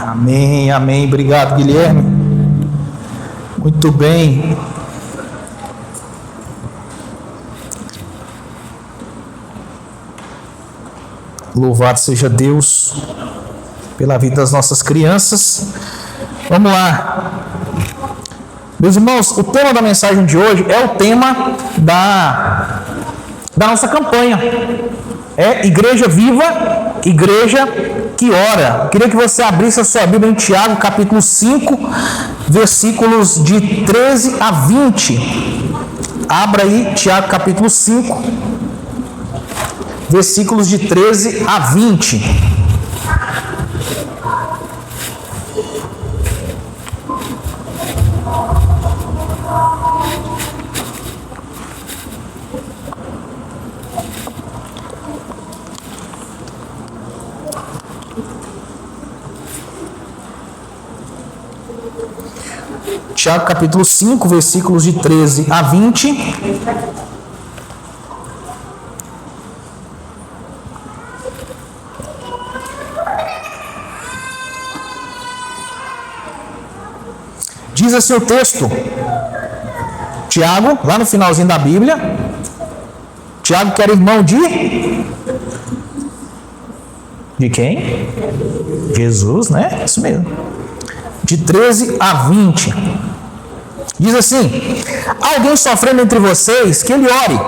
Amém, amém. Obrigado, Guilherme. Muito bem. Louvado seja Deus pela vida das nossas crianças. Vamos lá. Meus irmãos, o tema da mensagem de hoje é o tema da nossa campanha. É Igreja Viva, Igreja que Ora. Queria que você abrisse a sua Bíblia em Tiago, capítulo 5, versículos de 13 a 20. Abra aí, Tiago, capítulo 5, versículos de 13 a 20. Tiago capítulo 5, versículos de 13 a 20. Diz assim o texto, Tiago, lá no finalzinho da Bíblia, Tiago que era irmão de quem? Jesus, né? Isso mesmo. De 13 a 20. Diz assim: alguém sofrendo entre vocês, que ele ore.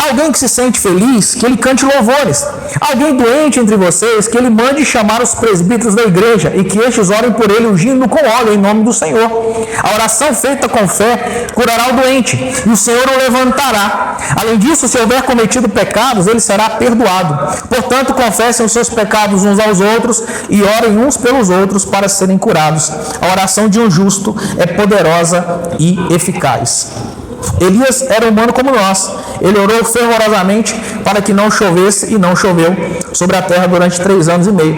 Alguém que se sente feliz, que ele cante louvores. Alguém doente entre vocês, que ele mande chamar os presbíteros da igreja, e que estes orem por ele, ungindo com óleo em nome do Senhor. A oração feita com fé curará o doente, e o Senhor o levantará. Além disso, se houver cometido pecados, ele será perdoado. Portanto, confessem os seus pecados uns aos outros, e orem uns pelos outros para serem curados. A oração de um justo é poderosa e eficaz. Elias era humano como nós. Ele orou fervorosamente para que não chovesse, e não choveu sobre a terra durante 3 anos e meio.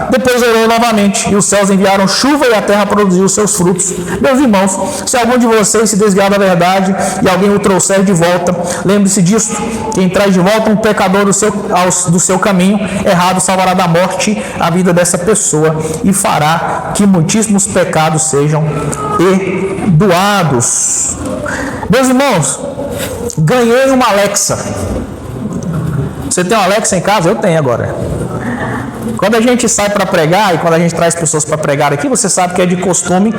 Depois orou novamente, e os céus enviaram chuva, e a terra produziu seus frutos. Meus irmãos, se algum de vocês se desviar da verdade e alguém o trouxer de volta, lembre-se disto: quem traz de volta um pecador do seu caminho errado salvará da morte a vida dessa pessoa, e fará que muitíssimos pecados sejam perdoados. Meus irmãos, ganhei uma Alexa. Você tem uma Alexa em casa? Eu tenho agora. Quando a gente sai para pregar, e quando a gente traz pessoas para pregar aqui, você sabe que é de costume,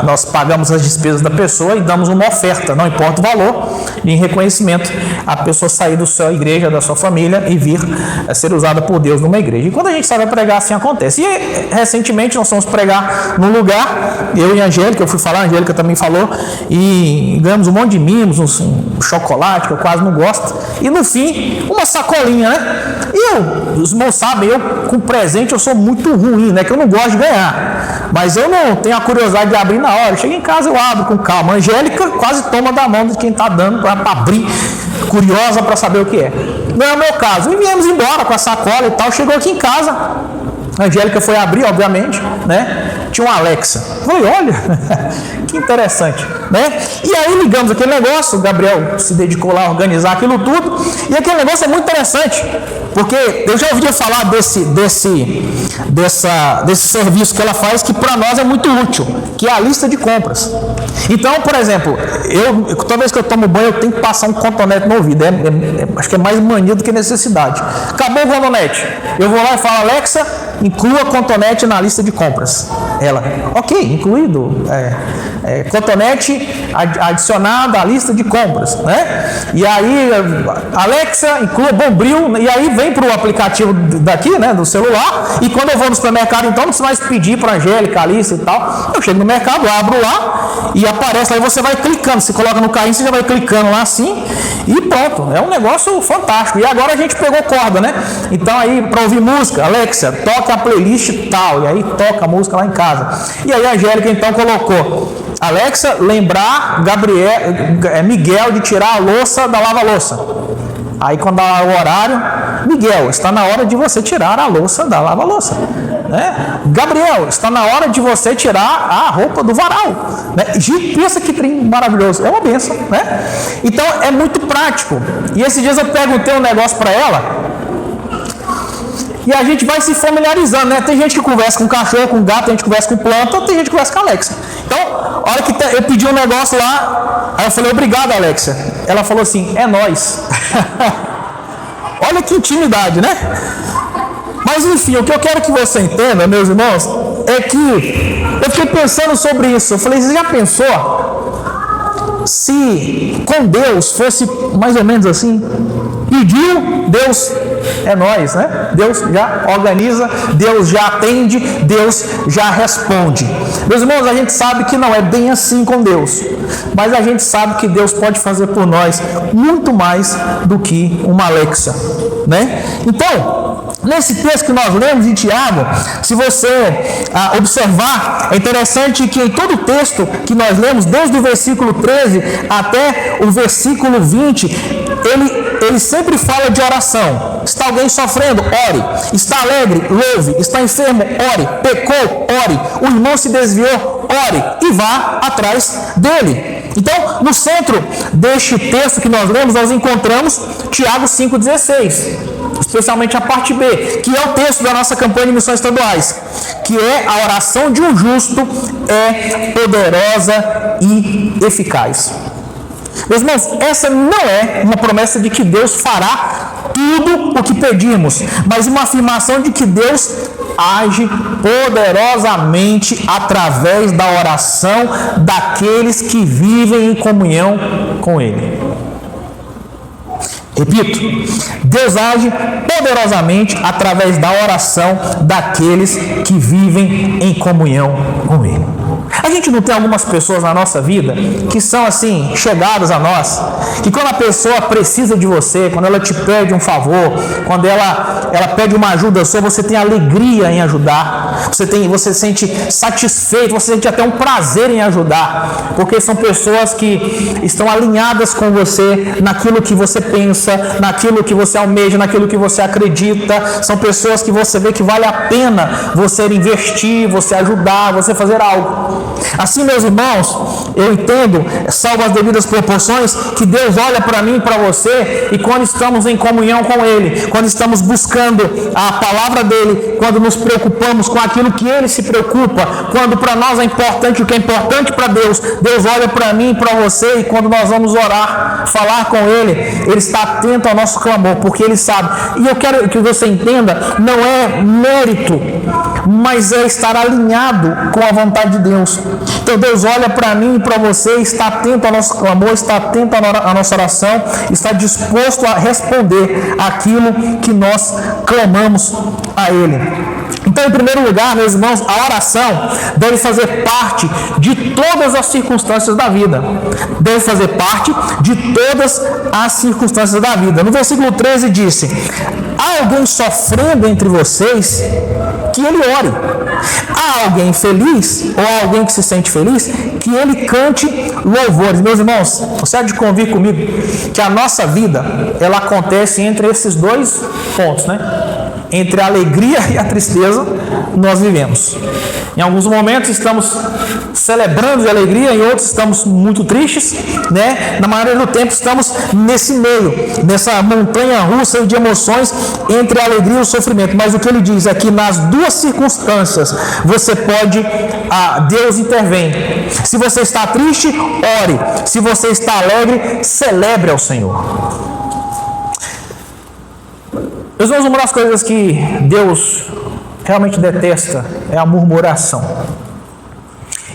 nós pagamos as despesas da pessoa e damos uma oferta, não importa o valor, em reconhecimento a pessoa sair da sua igreja, da sua família, e vir a ser usada por Deus numa igreja. E quando a gente sai para pregar, assim acontece. E recentemente nós fomos pregar num lugar, eu e a Angélica, eu fui falar, a Angélica também falou, e ganhamos um monte de mimos, um chocolate que eu quase não gosto, e no fim, uma sacolinha, né? E os irmãos sabem, eu com presente eu sou muito ruim, né? Que eu não gosto de ganhar, mas eu não tenho a curiosidade de abrir na hora. Eu chego em casa, eu abro com calma. A Angélica quase toma da mão de quem está dando para abrir, curiosa para saber o que é. Não é o meu caso. E viemos embora com a sacola e tal. Chegou aqui em casa, a Angélica foi abrir, obviamente, né? Tinha uma Alexa. Falei, olha, que interessante, né? E aí ligamos aquele negócio, o Gabriel se dedicou lá a organizar aquilo tudo, e aquele negócio é muito interessante, porque eu já ouvi falar desse serviço que ela faz, que para nós é muito útil, que é a lista de compras. Então, por exemplo, toda vez que eu tomo banho, eu tenho que passar um cotonete no ouvido. Acho que é mais mania do que necessidade. Acabou o cotonete, eu vou lá e falo, Alexa, inclua cotonete na lista de compras. Ela, ok, incluído cotonete adicionado à lista de compras, né? E aí, Alexa, inclua Bombril, e aí vem para o aplicativo daqui, né, do celular, e quando eu vou no supermercado, então não precisa mais pedir para a Angélica a lista e tal. Eu chego no mercado, abro lá, e aparece lá, e você vai clicando, você coloca no carrinho, você já vai clicando lá assim, e pronto, é um negócio fantástico. E agora a gente pegou corda, né? Então aí, para ouvir música, Alexa, toca a playlist tal, e aí toca a música lá em casa. E aí a Angélica então colocou, Alexa, lembrar Miguel de tirar a louça da lava-louça. Aí quando dá o horário, Miguel, está na hora de você tirar a louça da lava-louça, né? Gabriel, está na hora de você tirar a roupa do varal, né? Pensa que trem maravilhoso, é uma bênção, né? Então é muito prático. E esses dias eu perguntei um negócio para ela, E a gente vai se familiarizando, né? Tem gente que conversa com cachorro, com gato, tem gente que conversa com planta, tem gente que conversa com a Alexa. Então, a hora que eu pedi um negócio lá, aí eu falei, obrigado, Alexa. Ela falou assim, é nóis. Olha que intimidade, né? Mas enfim, o que eu quero que você entenda, meus irmãos, é que eu fiquei pensando sobre isso. Eu falei, você já pensou se com Deus fosse mais ou menos assim? Pediu, Deus é nós, né? Deus já organiza, Deus já atende, Deus já responde. Meus irmãos, a gente sabe que não é bem assim com Deus, mas a gente sabe que Deus pode fazer por nós muito mais do que uma Alexa, né? Então, nesse texto que nós lemos em Tiago, se você observar, é interessante que em todo o texto que nós lemos, desde o versículo 13 até o versículo 20, ele sempre fala de oração. Está alguém sofrendo? Ore. Está alegre? Louve. Está enfermo? Ore. Pecou? Ore. O irmão se desviou? Ore. E vá atrás dele. Então, no centro deste texto que nós lemos, nós encontramos Tiago 5,16, especialmente a parte B, que é o texto da nossa campanha de missões estaduais, que é a oração de um justo é poderosa e eficaz. Meus irmãos, essa não é uma promessa de que Deus fará tudo o que pedimos, mas uma afirmação de que Deus age poderosamente através da oração daqueles que vivem em comunhão com Ele. Repito, Deus age poderosamente através da oração daqueles que vivem em comunhão com Ele. A gente não tem algumas pessoas na nossa vida que são assim, chegadas a nós, que quando a pessoa precisa de você, quando ela te pede um favor, quando ela pede uma ajuda sua, você tem alegria em ajudar, você se sente satisfeito, você sente até um prazer em ajudar, porque são pessoas que estão alinhadas com você naquilo que você pensa, naquilo que você almeja, naquilo que você acredita. São pessoas que você vê que vale a pena você investir, você ajudar, você fazer algo. Assim, meus irmãos, eu entendo, salvo as devidas proporções, que Deus olha para mim e para você, e quando estamos em comunhão com Ele, quando estamos buscando a palavra dEle, quando nos preocupamos com aquilo que Ele se preocupa, quando para nós é importante o que é importante para Deus, Deus olha para mim e para você, e quando nós vamos orar, falar com Ele, Ele está atento ao nosso clamor, porque Ele sabe. E eu quero que você entenda, não é mérito, mas é estar alinhado com a vontade de Deus. Então Deus olha para mim e para você, está atento ao nosso clamor, está atento à nossa oração, está disposto a responder aquilo que nós clamamos a Ele. Então, em primeiro lugar, meus irmãos, a oração deve fazer parte de todas as circunstâncias da vida. Deve fazer parte de todas as circunstâncias da vida. No versículo 13 disse: há alguém sofrendo entre vocês, que ele ore. Há alguém feliz, ou há alguém que se sente feliz, que ele cante louvores. Meus irmãos, você há de convir comigo que a nossa vida, ela acontece entre esses dois pontos, né? Entre a alegria e a tristeza, nós vivemos. Em alguns momentos estamos celebrando de alegria, em outros estamos muito tristes, né? Na maioria do tempo estamos nesse meio, nessa montanha russa de emoções entre a alegria e o sofrimento. Mas o que ele diz é que nas duas circunstâncias você pode, Deus intervém. Se você está triste, ore. Se você está alegre, celebre ao Senhor. Meus irmãos, uma das coisas que Deus realmente detesta é a murmuração.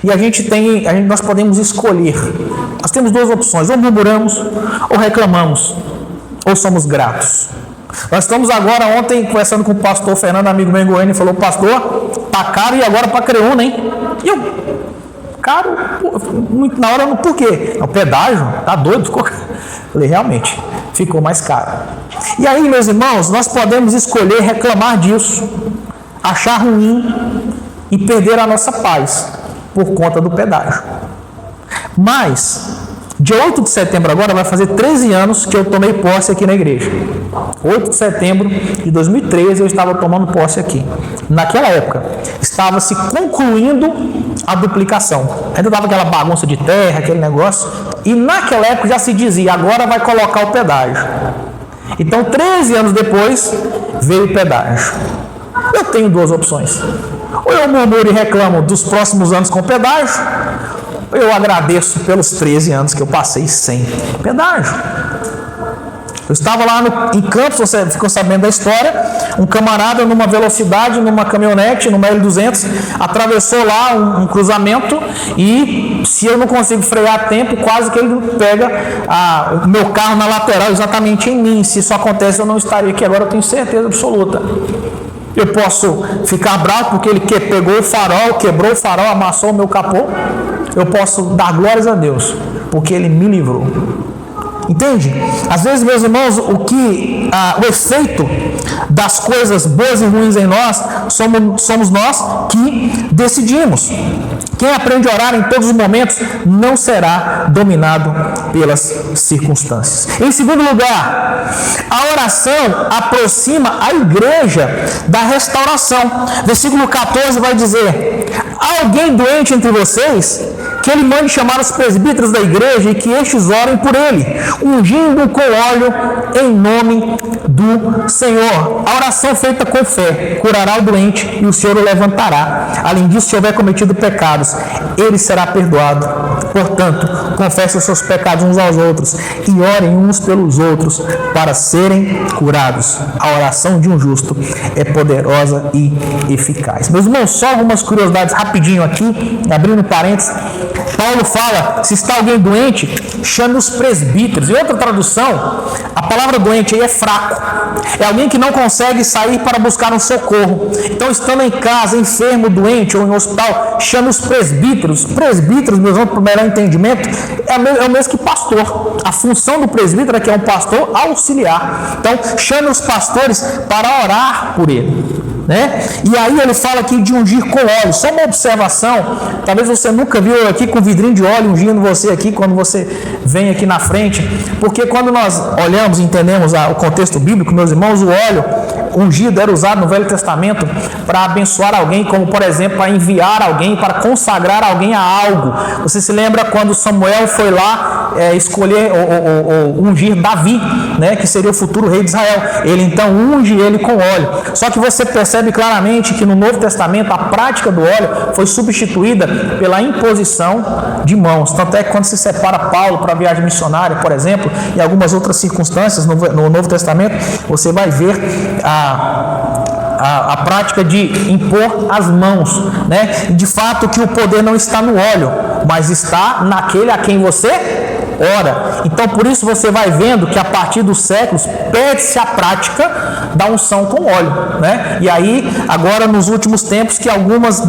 E nós podemos escolher. Nós temos duas opções: ou murmuramos, ou reclamamos, ou somos gratos. Nós estamos agora, ontem, conversando com o pastor Fernando, amigo meu em Goiânia, e falou: pastor, tá caro e agora para Creúna, hein? E eu, caro, na hora, por quê? O pedágio, tá doido? Ficou caro. Falei, realmente, ficou mais caro. E aí, meus irmãos, nós podemos escolher reclamar disso, achar ruim e perder a nossa paz por conta do pedágio. Mas, dia 8 de setembro agora, vai fazer 13 anos que eu tomei posse aqui na igreja. 8 de setembro de 2013 eu estava tomando posse aqui. Naquela época, estava se concluindo a duplicação. Ainda dava aquela bagunça de terra, aquele negócio. E naquela época já se dizia, agora vai colocar o pedágio. Então, 13 anos depois, veio o pedágio. tenho duas opções. Ou eu murmuro e reclamo dos próximos anos com pedágio, ou eu agradeço pelos 13 anos que eu passei sem pedágio. Eu estava lá em Campos, você ficou sabendo da história, um camarada numa velocidade, numa caminhonete, numa L200, atravessou lá um cruzamento e se eu não consigo frear a tempo, quase que ele pega o meu carro na lateral exatamente em mim. Se isso acontece, eu não estaria aqui agora, eu tenho certeza absoluta. Eu posso ficar bravo porque ele pegou o farol, quebrou o farol, amassou o meu capô. Eu posso dar glórias a Deus, porque ele me livrou. Entende? Às vezes, meus irmãos, o efeito das coisas boas e ruins em nós, somos nós que decidimos. Quem aprende a orar em todos os momentos não será dominado pelas circunstâncias. Em segundo lugar, a oração aproxima a igreja da restauração. Versículo 14 vai dizer: há alguém doente entre vocês? Que ele mande chamar os presbíteros da igreja e que estes orem por ele, ungindo com óleo em nome do Senhor. A oração feita com fé curará o doente e o Senhor o levantará. Além disso, se houver cometido pecados, ele será perdoado. Portanto, confessem os seus pecados uns aos outros e orem uns pelos outros para serem curados. A oração de um justo é poderosa e eficaz. Meus irmãos, só algumas curiosidades rapidinho aqui, abrindo parênteses. Paulo fala, se está alguém doente, chame os presbíteros. Em outra tradução, a palavra doente aí é fraco. É alguém que não consegue sair para buscar um socorro. Então, estando em casa, enfermo, doente ou em hospital, chame os presbíteros. Presbíteros, meus irmãos, para o melhor entendimento, é o mesmo que pastor. A função do presbítero é que é um pastor auxiliar. Então, chame os pastores para orar por ele. Né? E aí ele fala aqui de ungir com óleo. Só uma observação, talvez você nunca viu aqui com vidrinho de óleo ungindo você aqui quando você vem aqui na frente, porque quando nós olhamos e entendemos o contexto bíblico, meus irmãos, o óleo ungido era usado no Velho Testamento para abençoar alguém, como por exemplo para enviar alguém, para consagrar alguém a algo. Você se lembra quando Samuel foi lá escolher ou ungir Davi, né, que seria o futuro rei de Israel? Ele então unge ele com óleo. Só que você percebe claramente que no Novo Testamento a prática do óleo foi substituída pela imposição de mãos. Tanto é que quando se separa Paulo para a viagem missionária, por exemplo, e algumas outras circunstâncias no Novo Testamento, você vai ver a prática de impor as mãos, né? De fato que o poder não está no óleo, mas está naquele a quem você ora. Então por isso você vai vendo que a partir dos séculos perde-se a prática da unção com óleo, né? E aí agora nos últimos tempos que algumas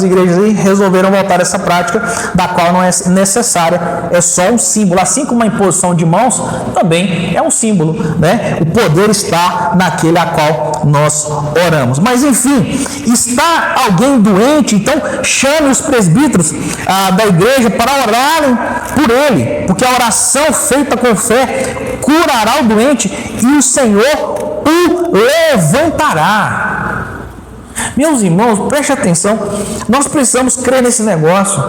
igrejas aí resolveram voltar a essa prática, da qual não é necessária, é só um símbolo. Assim como a imposição de mãos também é um símbolo, né? O poder está naquele a qual nós oramos. Mas enfim, está alguém doente, então chame os presbíteros da igreja para orarem por ele, porque a oração feita com fé curará o doente e o Senhor o levantará. Meus irmãos, preste atenção, nós precisamos crer nesse negócio.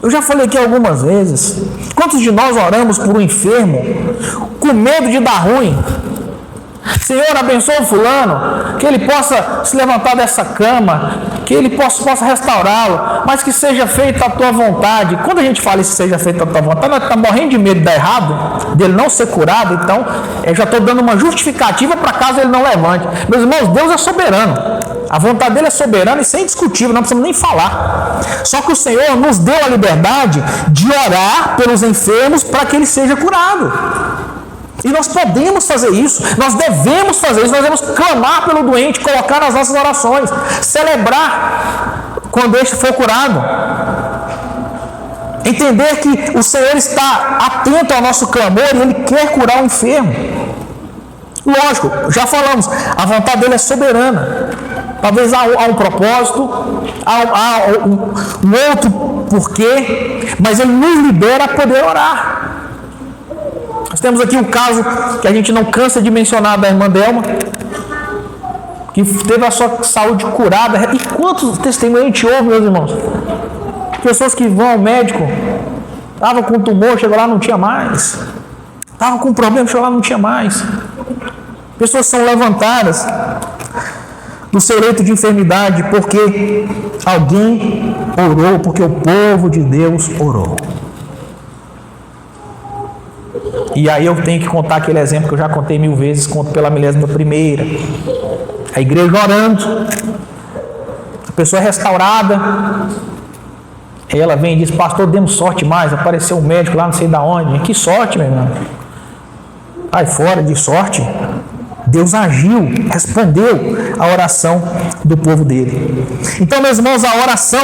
Eu já falei aqui algumas vezes, quantos de nós oramos por um enfermo com medo de dar ruim? Senhor, abençoa o fulano, que ele possa se levantar dessa cama, que ele possa restaurá-lo, mas que seja feita a tua vontade. Quando a gente fala isso, seja feita a tua vontade, nós estamos morrendo de medo de dar errado, dele não ser curado. Então, eu já estou dando uma justificativa para caso ele não levante. Meus irmãos, Deus é soberano, a vontade dele é soberana e sem discutível, não precisamos nem falar. Só que o Senhor nos deu a liberdade de orar pelos enfermos para que ele seja curado. E nós podemos fazer isso, nós devemos fazer isso, nós devemos clamar pelo doente, colocar nas nossas orações, celebrar quando este for curado. Entender que o Senhor está atento ao nosso clamor e Ele quer curar o enfermo. Lógico, já falamos, a vontade dele é soberana. Talvez há um propósito, há um outro porquê, mas Ele nos libera a poder orar. Nós temos aqui um caso que a gente não cansa de mencionar da irmã Delma, que teve a sua saúde curada. E quantos testemunhos a gente ouve, meus irmãos? Pessoas que vão ao médico, estavam com tumor, chegou lá, não tinha mais. Estavam com problema, chegou lá, não tinha mais. Pessoas são levantadas. no seu leito de enfermidade, porque alguém orou, porque o povo de Deus orou. E aí eu tenho que contar aquele exemplo que eu já contei 1000 vezes, conto pela 11ª. A igreja orando, a pessoa é restaurada, aí ela vem e diz: pastor, demos sorte mais, apareceu um médico lá não sei da onde. Que sorte, meu irmão. Sai fora de sorte. Deus agiu, respondeu a oração do povo dele. Então, meus irmãos, a oração,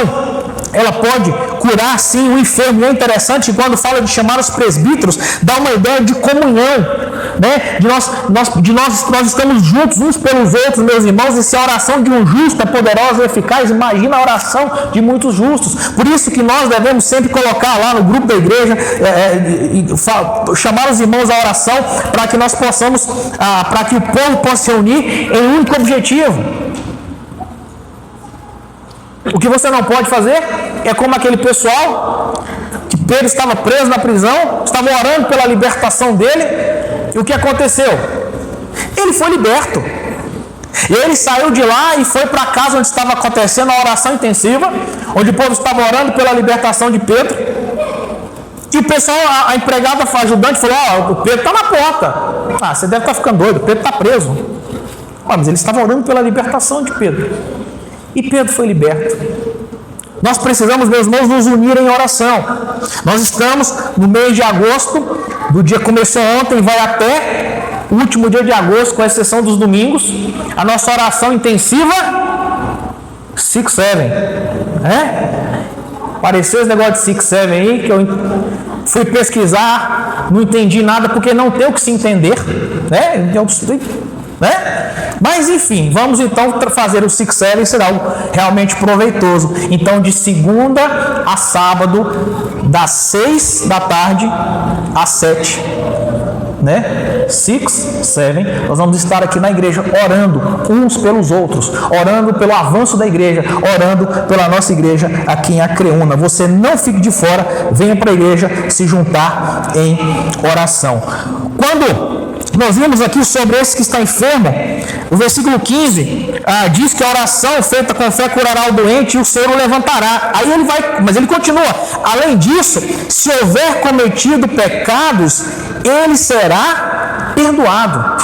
ela pode curar sim o enfermo. E é interessante que quando fala de chamar os presbíteros, dá uma ideia de comunhão, né? Nós estamos juntos uns pelos outros, meus irmãos. E se a oração de um justo é poderosa e eficaz, imagina a oração de muitos justos. Por isso que nós devemos sempre colocar lá no grupo da igreja, chamar os irmãos à oração, para que nós possamos, para que o povo possa se unir em um único objetivo. O que você não pode fazer é como aquele pessoal que Pedro estava preso na prisão, estavam orando pela libertação dele, e o que aconteceu? Ele foi liberto. E ele saiu de lá e foi para a casa onde estava acontecendo a oração intensiva, onde o povo estava orando pela libertação de Pedro. E o pessoal, a empregada, a ajudante, falou: o Pedro está na porta. Você deve estar ficando doido, o Pedro está preso. Mas eles estavam orando pela libertação de Pedro. E Pedro foi liberto. Nós precisamos, meus irmãos, nos unir em oração. Nós estamos no mês de agosto, do dia que começou ontem, vai até o último dia de agosto, com exceção dos domingos. A nossa oração intensiva, 6-7. Apareceu esse negócio de 6-7 aí, que eu fui pesquisar, não entendi nada, porque não tem o que se entender, né? Mas enfim, vamos então fazer o 6-7, será algo realmente proveitoso. Então, de segunda a sábado, das 6 da tarde às 7, né? 6-7, nós vamos estar aqui na igreja orando uns pelos outros, orando pelo avanço da igreja, orando pela nossa igreja aqui em Acreúna. Você não fique de fora, venha para a igreja se juntar em oração. Quando nós vimos aqui sobre esse que está enfermo, o versículo 15 diz que a oração feita com fé curará o doente e o Senhor o levantará. Aí ele vai, mas ele continua: além disso, se houver cometido pecados, ele será perdoado.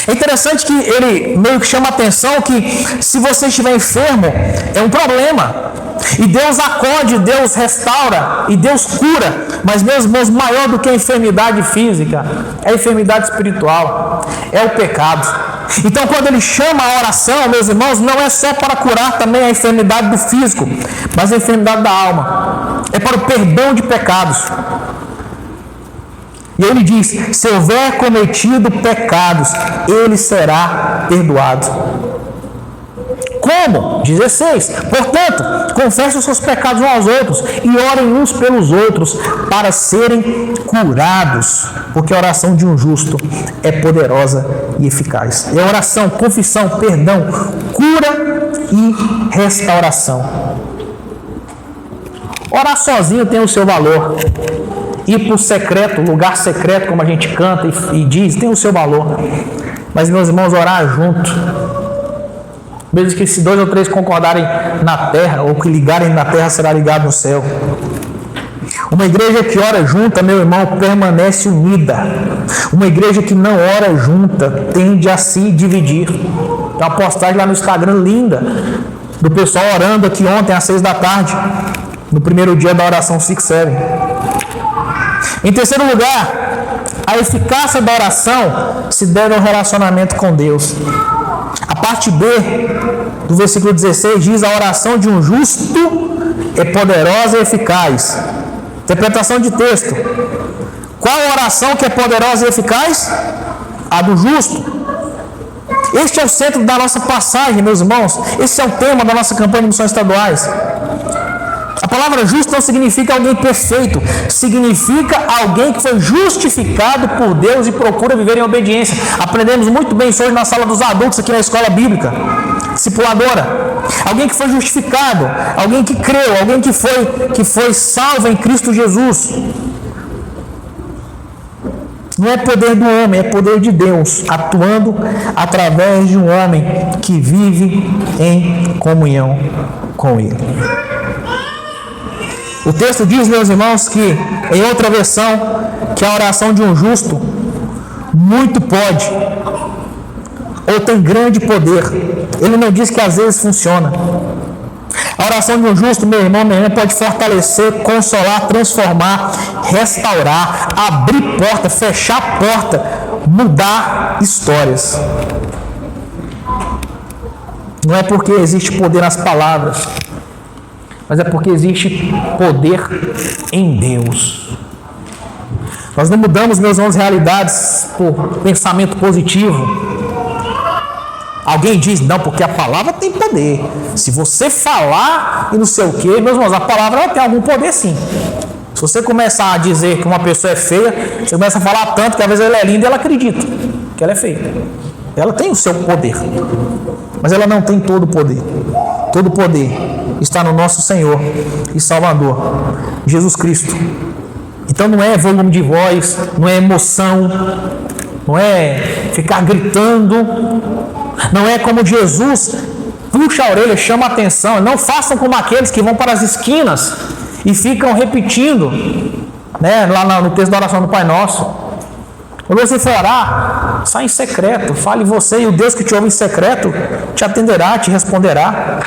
É interessante que ele meio que chama a atenção que se você estiver enfermo, é um problema. E Deus acode, Deus restaura e Deus cura. Mas, meus irmãos, maior do que a enfermidade física é a enfermidade espiritual, é o pecado. Então, quando ele chama a oração, meus irmãos, não é só para curar também a enfermidade do físico, mas a enfermidade da alma. É para o perdão de pecados. E ele diz: se houver cometido pecados, ele será perdoado. Como? 16. Portanto, confessem os seus pecados uns aos outros e orem uns pelos outros para serem curados, porque a oração de um justo é poderosa e eficaz. E a oração, confissão, perdão, cura e restauração. Orar sozinho tem o seu valor. Ir para o secreto, lugar secreto, como a gente canta e diz, tem o seu valor. Mas, meus irmãos, orar junto, mesmo que se 2 ou 3 concordarem na terra, ou que ligarem na terra, será ligado no céu. Uma igreja que ora junta, meu irmão, permanece unida. Uma igreja que não ora junta tende a se dividir. Tem uma postagem lá no Instagram linda do pessoal orando aqui ontem às 6 da tarde, no primeiro dia da oração 6-7. Em terceiro lugar, a eficácia da oração se deve ao relacionamento com Deus. A parte B do versículo 16 diz: a oração de um justo é poderosa e eficaz. Interpretação de texto: qual a oração que é poderosa e eficaz? A do justo. Este é o centro da nossa passagem, meus irmãos. Esse é o tema da nossa campanha de missões estaduais. A palavra justo não significa alguém perfeito, significa alguém que foi justificado por Deus e procura viver em obediência. Aprendemos muito bem isso hoje na sala dos adultos aqui na escola bíblica discipuladora. Alguém que foi justificado, alguém que creu, alguém que foi salvo em Cristo Jesus. Não é poder do homem, é poder de Deus, atuando através de um homem que vive em comunhão com Ele. O texto diz, meus irmãos, que em outra versão, que a oração de um justo muito pode, ou tem grande poder. Ele não diz que às vezes funciona. A oração de um justo, meu irmão, minha irmã, pode fortalecer, consolar, transformar, restaurar, abrir porta, fechar porta, mudar histórias. Não é porque existe poder nas palavras, mas é porque existe poder em Deus. Nós não mudamos, meus irmãos, realidades por pensamento positivo. Alguém diz, não, porque a palavra tem poder. Se você falar e não sei o que, meus irmãos, a palavra ela tem algum poder sim. Se você começar a dizer que uma pessoa é feia, você começa a falar tanto que às vezes ela é linda e ela acredita que ela é feia. Ela tem o seu poder, mas ela não tem todo o poder. Todo o poder está no nosso Senhor e Salvador, Jesus Cristo. Então não é volume de voz, não é emoção, não é ficar gritando, não é como Jesus puxa a orelha, chama a atenção. Não façam como aqueles que vão para as esquinas e ficam repetindo, né, lá no texto da oração do Pai Nosso. Quando você for orar, sai em secreto, fale você, e o Deus que te ouve em secreto te atenderá, te responderá.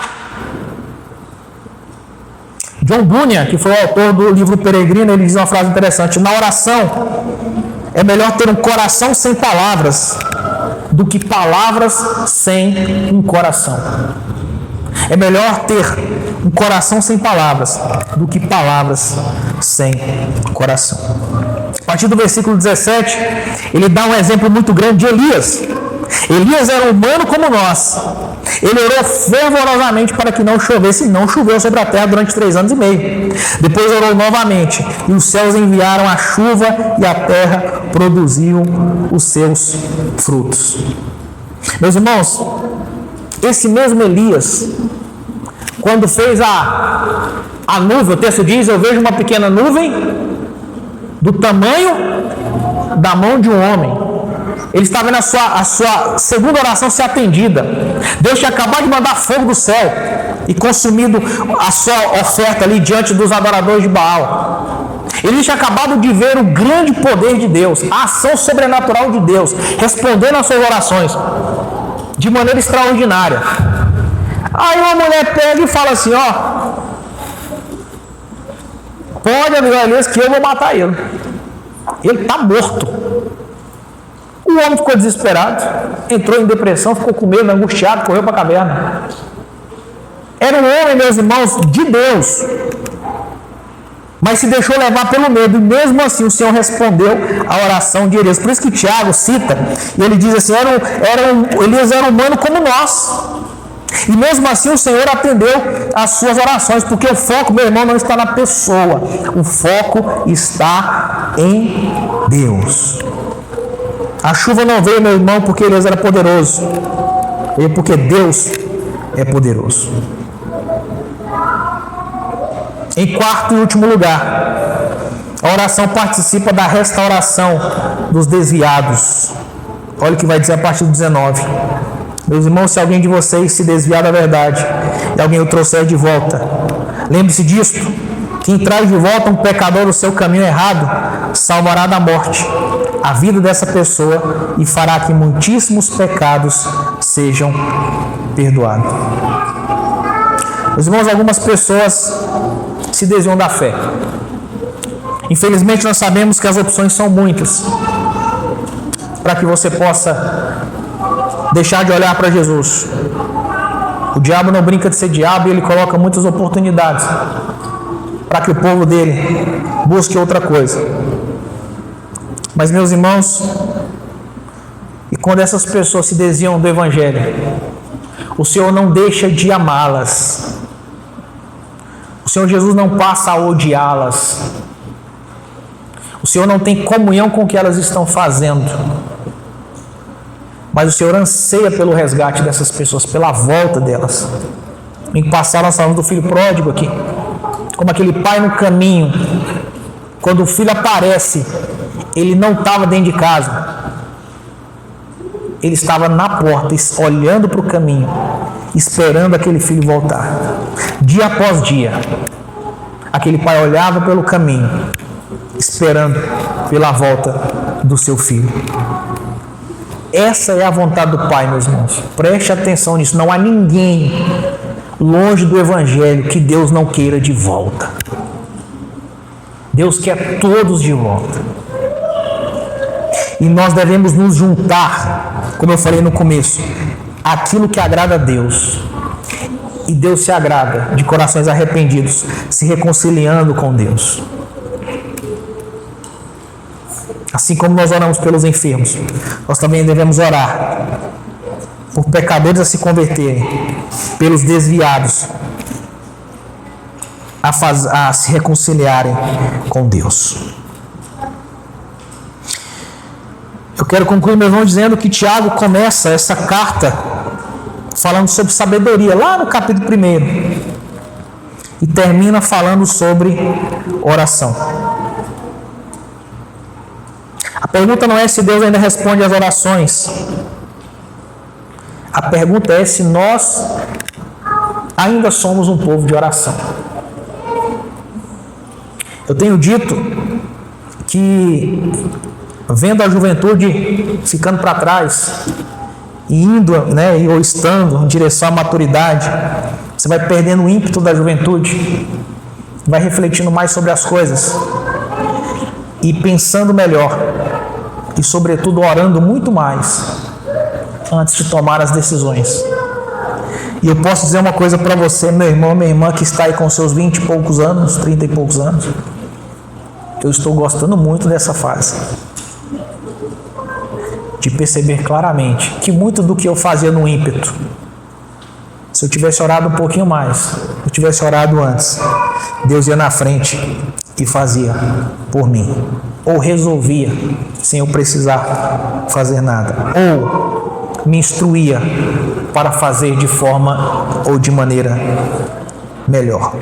John Bunyan, que foi o autor do livro Peregrino, ele diz uma frase interessante: na oração é melhor ter um coração sem palavras do que palavras sem um coração. É melhor ter um coração sem palavras do que palavras sem coração. A partir do versículo 17, ele dá um exemplo muito grande de Elias. Elias era humano como nós. Ele orou fervorosamente para que não chovesse, e não choveu sobre a terra durante 3 anos e meio. Depois orou novamente, e os céus enviaram a chuva, e a terra produziu os seus frutos. Meus irmãos, esse mesmo Elias, quando fez a nuvem, o texto diz, eu vejo uma pequena nuvem do tamanho da mão de um homem. Ele estava vendo a sua segunda oração ser atendida. Deus tinha acabado de mandar fogo do céu e consumido a sua oferta ali diante dos adoradores de Baal. Ele tinha acabado de ver o grande poder de Deus, a ação sobrenatural de Deus, respondendo às suas orações de maneira extraordinária. Aí uma mulher pega e fala assim, ó, pode avisar Elias que eu vou matar ele. Ele está morto. O homem ficou desesperado, entrou em depressão, ficou com medo, angustiado, correu para a caverna. Era um homem, meus irmãos, de Deus, mas se deixou levar pelo medo, e mesmo assim o Senhor respondeu à oração de Elias. Por isso que Tiago cita, e ele diz assim, Elias era humano como nós, e mesmo assim o Senhor atendeu às suas orações, porque o foco, meu irmão, não está na pessoa, o foco está em Deus. A chuva não veio, meu irmão, porque Elias era poderoso, veio porque Deus é poderoso. Em quarto e último lugar, a oração participa da restauração dos desviados. Olha o que vai dizer a partir do 19. Meus irmãos, se alguém de vocês se desviar da verdade e alguém o trouxer de volta, lembre-se disto: quem traz de volta um pecador do seu caminho errado, salvará da morte a vida dessa pessoa e fará que muitíssimos pecados sejam perdoados. Meus irmãos, algumas pessoas se desviam da fé. Infelizmente, nós sabemos que as opções são muitas para que você possa deixar de olhar para Jesus. O diabo não brinca de ser diabo e ele coloca muitas oportunidades para que o povo dele busque outra coisa. Mas, meus irmãos, e quando essas pessoas se desviam do Evangelho, o Senhor não deixa de amá-las. O Senhor Jesus não passa a odiá-las. O Senhor não tem comunhão com o que elas estão fazendo. Mas o Senhor anseia pelo resgate dessas pessoas, pela volta delas. Em passar, nós falamos do filho pródigo aqui. Como aquele pai no caminho, quando o filho aparece ele não estava dentro de casa. Ele estava na porta, olhando para o caminho, esperando aquele filho voltar. Dia após dia, aquele pai olhava pelo caminho, esperando pela volta do seu filho. Essa é a vontade do Pai, meus irmãos. Preste atenção nisso. Não há ninguém longe do Evangelho que Deus não queira de volta. Deus quer todos de volta. E nós devemos nos juntar, como eu falei no começo, aquilo que agrada a Deus. E Deus se agrada de corações arrependidos, se reconciliando com Deus. Assim como nós oramos pelos enfermos, nós também devemos orar por pecadores a se converterem, pelos desviados a se reconciliarem com Deus. Eu quero concluir, meu irmão, dizendo que Tiago começa essa carta falando sobre sabedoria, lá no capítulo 1, e termina falando sobre oração. A pergunta não é se Deus ainda responde às orações. A pergunta é se nós ainda somos um povo de oração. Eu tenho dito que, vendo a juventude ficando para trás, e indo, ou estando em direção à maturidade, você vai perdendo o ímpeto da juventude, vai refletindo mais sobre as coisas e pensando melhor, e sobretudo orando muito mais antes de tomar as decisões. E eu posso dizer uma coisa para você, meu irmão, minha irmã, que está aí com seus 20 e poucos anos, 30 e poucos anos, eu estou gostando muito dessa fase, de perceber claramente que muito do que eu fazia no ímpeto, se eu tivesse orado um pouquinho mais, se eu tivesse orado antes, Deus ia na frente e fazia por mim, ou resolvia sem eu precisar fazer nada, ou me instruía para fazer de forma ou de maneira melhor.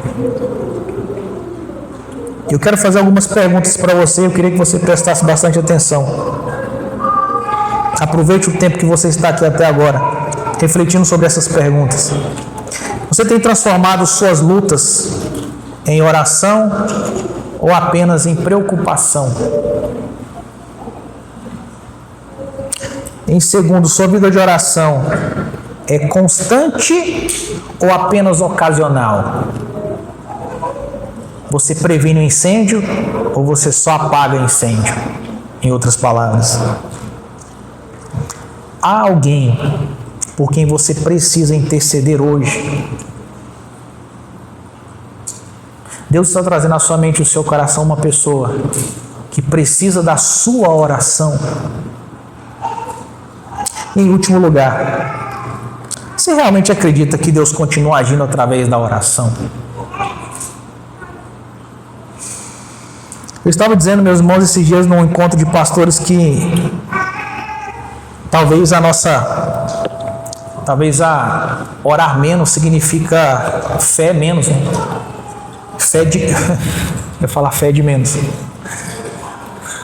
Eu quero fazer algumas perguntas para você, eu queria que você prestasse bastante atenção. Aproveite o tempo que você está aqui até agora, refletindo sobre essas perguntas. Você tem transformado suas lutas em oração ou apenas em preocupação? Em segundo, sua vida de oração é constante ou apenas ocasional? Você previne o incêndio ou você só apaga o incêndio? Em outras palavras, há alguém por quem você precisa interceder hoje? Deus está trazendo à sua mente e ao seu coração uma pessoa que precisa da sua oração. Em último lugar, você realmente acredita que Deus continua agindo através da oração? Eu estava dizendo, meus irmãos, esses dias num encontro de pastores que talvez orar menos significa fé menos, né? Eu ia falar fé de menos,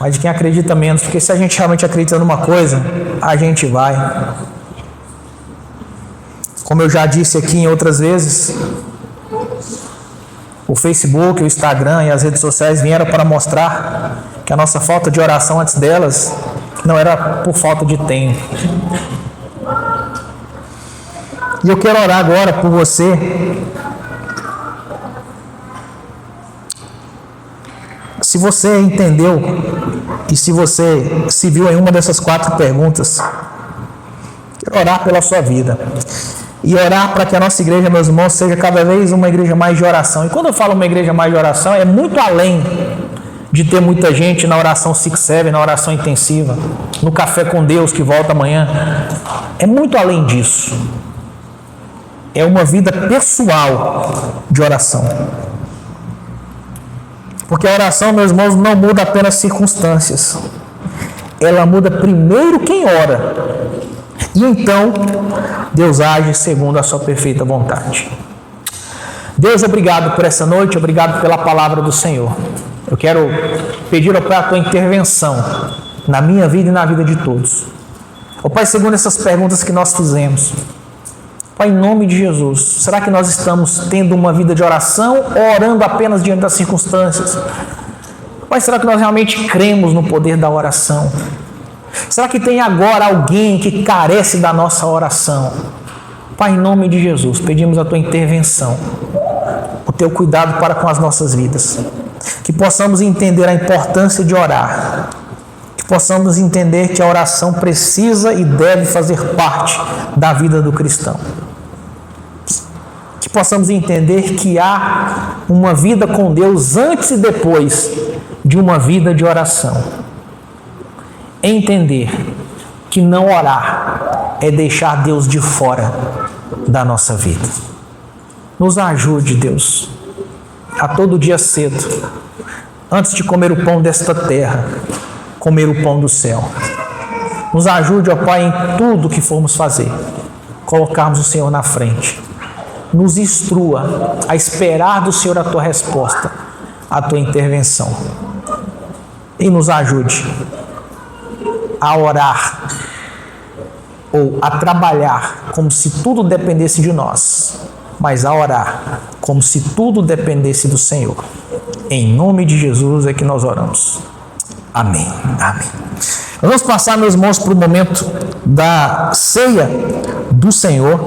mas de quem acredita menos, porque se a gente realmente acredita numa coisa, a gente vai. Como eu já disse aqui em outras vezes, o Facebook, o Instagram e as redes sociais vieram para mostrar que a nossa falta de oração antes delas não era por falta de tempo. E eu quero orar agora por você. Se você entendeu e se você se viu em uma dessas 4 perguntas, quero orar pela sua vida e orar para que a nossa igreja, meus irmãos, seja cada vez uma igreja mais de oração. E quando eu falo uma igreja mais de oração, é muito além de ter muita gente na oração 6-7, na oração intensiva, no café com Deus que volta amanhã. É muito além disso. É uma vida pessoal de oração. Porque a oração, meus irmãos, não muda apenas circunstâncias. Ela muda primeiro quem ora. E então, Deus age segundo a sua perfeita vontade. Deus, obrigado por essa noite, obrigado pela palavra do Senhor. Eu quero pedir, ó Pai, a tua intervenção na minha vida e na vida de todos. Ó Pai, segundo essas perguntas que nós fizemos, Pai, em nome de Jesus, será que nós estamos tendo uma vida de oração ou orando apenas diante das circunstâncias? Pai, será que nós realmente cremos no poder da oração? Será que tem agora alguém que carece da nossa oração? Pai, em nome de Jesus, pedimos a tua intervenção, o teu cuidado para com as nossas vidas, que possamos entender a importância de orar, que possamos entender que a oração precisa e deve fazer parte da vida do cristão, que possamos entender que há uma vida com Deus antes e depois de uma vida de oração. Entender que não orar é deixar Deus de fora da nossa vida. Nos ajude, Deus, a todo dia cedo, antes de comer o pão desta terra, comer o pão do céu. Nos ajude, ó Pai, em tudo que formos fazer, colocarmos o Senhor na frente. Nos instrua a esperar do Senhor a tua resposta, a tua intervenção. E nos ajude a orar ou a trabalhar como se tudo dependesse de nós, mas a orar como se tudo dependesse do Senhor. Em nome de Jesus é que nós oramos. Amém. Amém. Nós vamos passar, meus irmãos, para o momento da ceia do Senhor,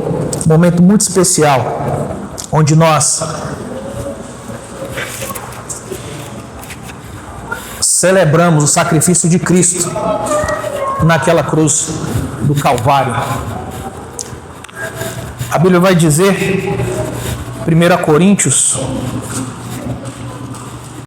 um momento muito especial, onde nós celebramos o sacrifício de Cristo naquela cruz do Calvário. A Bíblia vai dizer, 1 Coríntios,